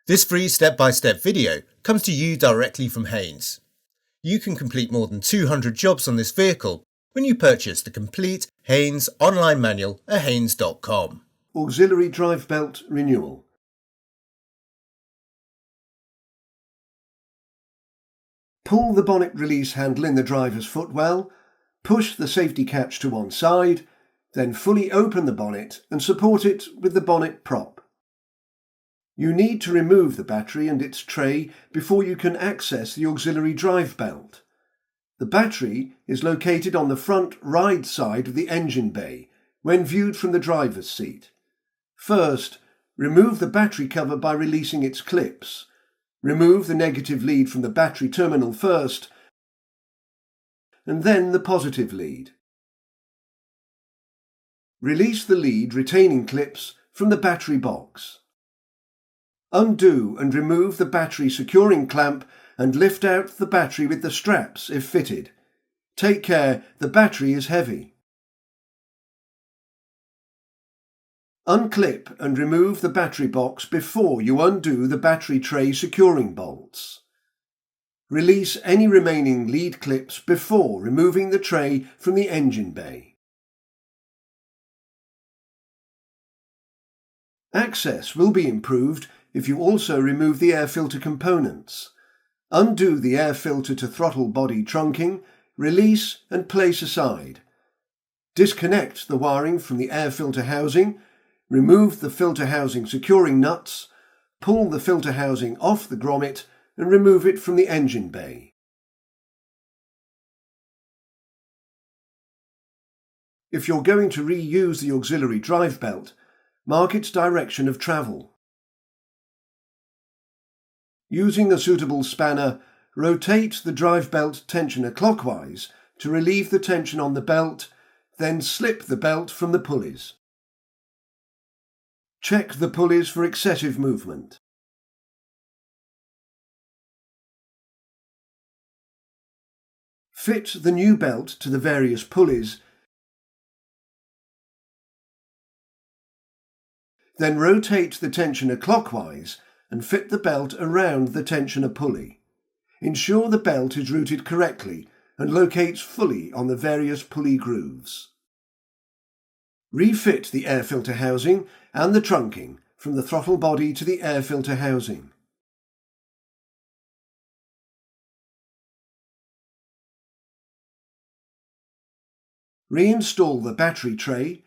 This free step-by-step video comes to you directly from Haynes. You can complete more than 200 jobs on this vehicle when you purchase the complete Haynes online manual at haynes.com. Auxiliary drive belt renewal. Pull the bonnet release handle in the driver's footwell, push the safety catch to one side, then fully open the bonnet and support it with the bonnet prop. You need to remove the battery and its tray before you can access the auxiliary drive belt. The battery is located on the front ride side of the engine bay when viewed from the driver's seat. First, remove the battery cover by releasing its clips. Remove the negative lead from the battery terminal first, and then the positive lead. Release the lead retaining clips from the battery box. Undo and remove the battery securing clamp and lift out the battery with the straps if fitted. Take care, the battery is heavy. Unclip and remove the battery box before you undo the battery tray securing bolts. Release any remaining lead clips before removing the tray from the engine bay. Access will be improved if you also remove the air filter components. Undo the air filter to throttle body trunking, release and place aside. Disconnect the wiring from the air filter housing, remove the filter housing securing nuts, pull the filter housing off the grommet and remove it from the engine bay. If you're going to reuse the auxiliary drive belt, mark its direction of travel. Using a suitable spanner, rotate the drive belt tensioner clockwise to relieve the tension on the belt, then slip the belt from the pulleys. Check the pulleys for excessive movement. Fit the new belt to the various pulleys, then rotate the tensioner clockwise and fit the belt around the tensioner pulley. Ensure the belt is routed correctly and locates fully on the various pulley grooves. Refit the air filter housing and the trunking from the throttle body to the air filter housing. Reinstall the battery tray,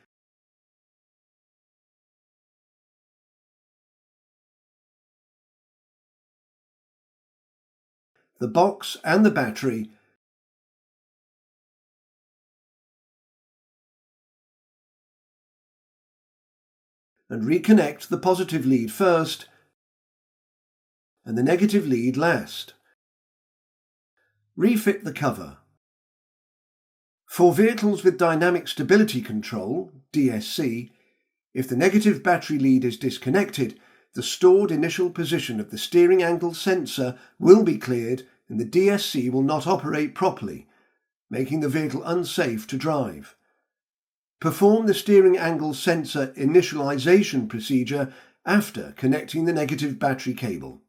the box and the battery, and reconnect the positive lead first and the negative lead last. Refit the cover. For vehicles with dynamic stability control, DSC, if the negative battery lead is disconnected, the stored initial position of the steering angle sensor will be cleared and the DSC will not operate properly, making the vehicle unsafe to drive. Perform the steering angle sensor initialization procedure after connecting the negative battery cable.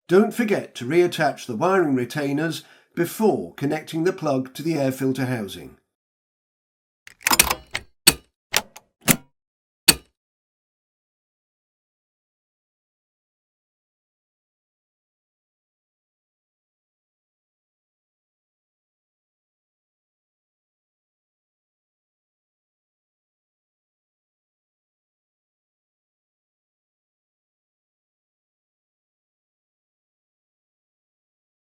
Don't forget to reattach the wiring retainers before connecting the plug to the air filter housing.